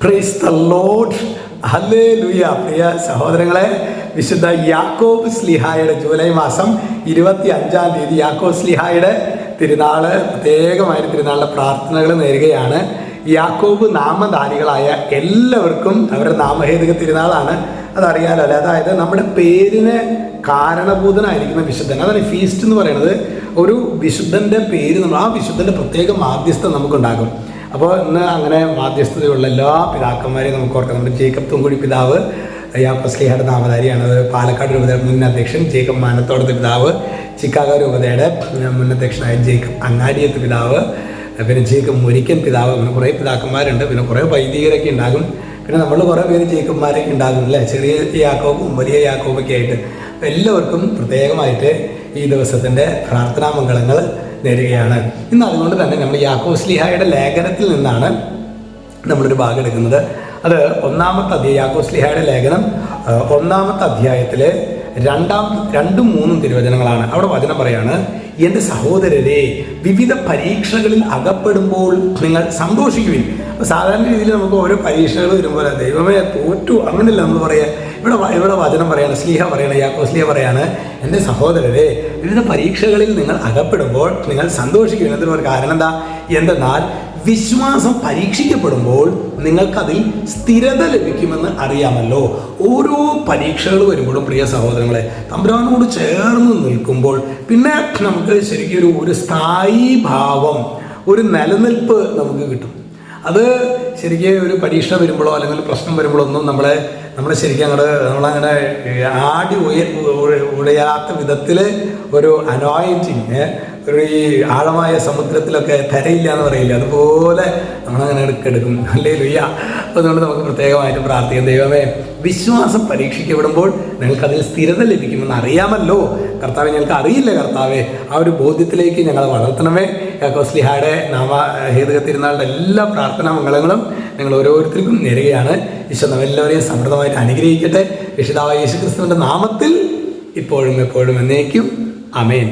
Praise the Lord. Hallelujah. പ്രിയ സഹോദരങ്ങളെ, വിശുദ്ധ യാക്കോബ് ശ്ലീഹായുടെ ജൂലൈ മാസം 25-ാം തീയതി യാക്കോബ് ശ്ലീഹായുടെ തിരുനാള്, പ്രത്യേകമായൊരു തിരുനാളിലെ പ്രാർത്ഥനകൾ നേരുകയാണ്. യാക്കോബ് നാമധാരികളായ എല്ലാവർക്കും അവരുടെ നാമഹേതുക തിരുനാളാണ്. അതറിയാലോ അല്ലേ? അതായത് നമ്മുടെ പേരിന് കാരണഭൂതനായിരിക്കുന്ന വിശുദ്ധൻ, അതാണ് ഫീസ്റ്റ് എന്ന് പറയുന്നത്. ഒരു വിശുദ്ധൻ്റെ പേര് നമ്മൾ ആ വിശുദ്ധൻ്റെ പ്രത്യേക മാധ്യസ്ഥം നമുക്കുണ്ടാകും. അപ്പോൾ ഇന്ന് അങ്ങനെ മാധ്യസ്ഥതയുള്ള എല്ലാ പിതാക്കന്മാരെയും നമുക്ക് ഓർക്കാം. നമ്മുടെ ജേക്കബ് തുങ്കുടി പിതാവ് യാക്കോബ് ശ്ലീഹയുടെ നാമധാരിയാണ്. അത് പാലക്കാട് രൂപതയുടെ മുൻ അധ്യക്ഷൻ ജേക്കബ് മാനത്തോടത്ത് പിതാവ്, ചിക്കാഗോ രൂപതയുടെ മുൻ അധ്യക്ഷനായ ജേക്കബ് അങ്ങാടിയത്ത് പിതാവ്, പിന്നെ ജേക്കബ് മുരിക്കൻ പിതാവ്, പിന്നെ കുറേ പിതാക്കന്മാരുണ്ട്. പിന്നെ കുറേ വൈദികരൊക്കെ ഉണ്ടാകും. പിന്നെ നമ്മൾ കുറേ പേര് ജേക്കബ്മാരൊക്കെ ഉണ്ടാകും അല്ലേ? ചെറിയ യാക്കോബും വലിയ യാക്കോബൊക്കെ ആയിട്ട് എല്ലാവർക്കും പ്രത്യേകമായിട്ട് ഈ ദിവസത്തിൻ്റെ പ്രാർത്ഥനാ മംഗളങ്ങൾ നേരുകയാണ് ഇന്ന്. അതുകൊണ്ട് തന്നെ നമ്മൾ യാക്കോബ് ശ്ലീഹായുടെ ലേഖനത്തിൽ നിന്നാണ് നമ്മളൊരു ഭാഗം എടുക്കുന്നത്. അത് ഒന്നാമത്തെ അധ്യായം, യാക്കോബ് ശ്ലീഹായുടെ ലേഖനം 1-ാമത്തെ അധ്യായത്തിൽ 2-ഉം 3-ഉം തിരുവചനങ്ങളാണ്. അവിടെ വചനം പറയാണ്, എൻ്റെ സഹോദരരെ, വിവിധ പരീക്ഷകളിൽ അകപ്പെടുമ്പോൾ നിങ്ങൾ സന്തോഷിക്കുവിൻ. അപ്പോൾ സാധാരണ രീതിയിൽ നമുക്ക് ഓരോ പരീക്ഷകൾ വരുമ്പോൾ ദൈവമേ തോറ്റു അങ്ങനെയല്ല നമ്മൾ പറയുക. ഇവിടെ വചനം പറയാണ്, ശ്ലീഹ പറയണം, യാക്കോബ് ശ്ലീഹ പറയാണ്, എൻ്റെ സഹോദരരെ, വിവിധ പരീക്ഷകളിൽ നിങ്ങൾ അകപ്പെടുമ്പോൾ നിങ്ങൾ സന്തോഷിക്കുവിൻ. എന്നതിന് കാരണം എന്താ? എന്തെന്നാൽ വിശ്വാസം പരീക്ഷിക്കപ്പെടുമ്പോൾ നിങ്ങൾക്കതിൽ സ്ഥിരത ലഭിക്കുമെന്ന് അറിയാമല്ലോ. ഓരോ പരീക്ഷകൾ വരുമ്പോഴും പ്രിയ സഹോദരങ്ങളെ, തമ്പുരാനോട് ചേർന്ന് നിൽക്കുമ്പോൾ പിന്നെ നമുക്ക് ശരിക്കും ഒരു സ്ഥായി ഭാവം, ഒരു നിലനിൽപ്പ് നമുക്ക് കിട്ടും. അത് ശരിക്കും ഒരു പരീക്ഷ വരുമ്പോഴോ അല്ലെങ്കിൽ പ്രശ്നം വരുമ്പോഴോ ഒന്നും നമ്മളെ ശരിക്കും നമ്മളങ്ങനെ ആടി ഉടയാത്ത വിധത്തിൽ ഒരു അനോയിൻറ്റിങ്, ഒരു ഈ ആഴമായ സമുദ്രത്തിലൊക്കെ തരയില്ല എന്ന് പറയില്ല, അതുപോലെ നമ്മളങ്ങനെ എടുക്കും. ഹല്ലേലൂയ. അപ്പോൾ അതുകൊണ്ട് നമുക്ക് പ്രത്യേകമായിട്ട് പ്രാർത്ഥിക്കാം, ദൈവമേ, വിശ്വാസം പരീക്ഷിക്കപ്പെടുമ്പോൾ നിങ്ങൾക്കതിൽ സ്ഥിരത ലഭിക്കുമെന്ന് അറിയാമല്ലോ കർത്താവെ. ഞങ്ങൾക്ക് അറിയില്ല കർത്താവെ, ആ ഒരു ബോധ്യത്തിലേക്ക് ഞങ്ങളെ വളർത്തണമേ. യാക്കോബ് ശ്ലീഹായുടെ നാമഹേതുക തിരുനാളിൻ്റെ എല്ലാ പ്രാർത്ഥനാ മംഗളങ്ങളും ഞങ്ങൾ ഓരോരുത്തർക്കും നേരുകയാണ്. ഈശോ നമ്മെല്ലാവരെയും സമൃദ്ധമായിട്ട് അനുഗ്രഹിക്കട്ടെ. രക്ഷിതാവായ യേശുക്രിസ്തുവിൻ്റെ നാമത്തിൽ ഇപ്പോഴും എപ്പോഴും എന്നേക്കും ആമേൻ.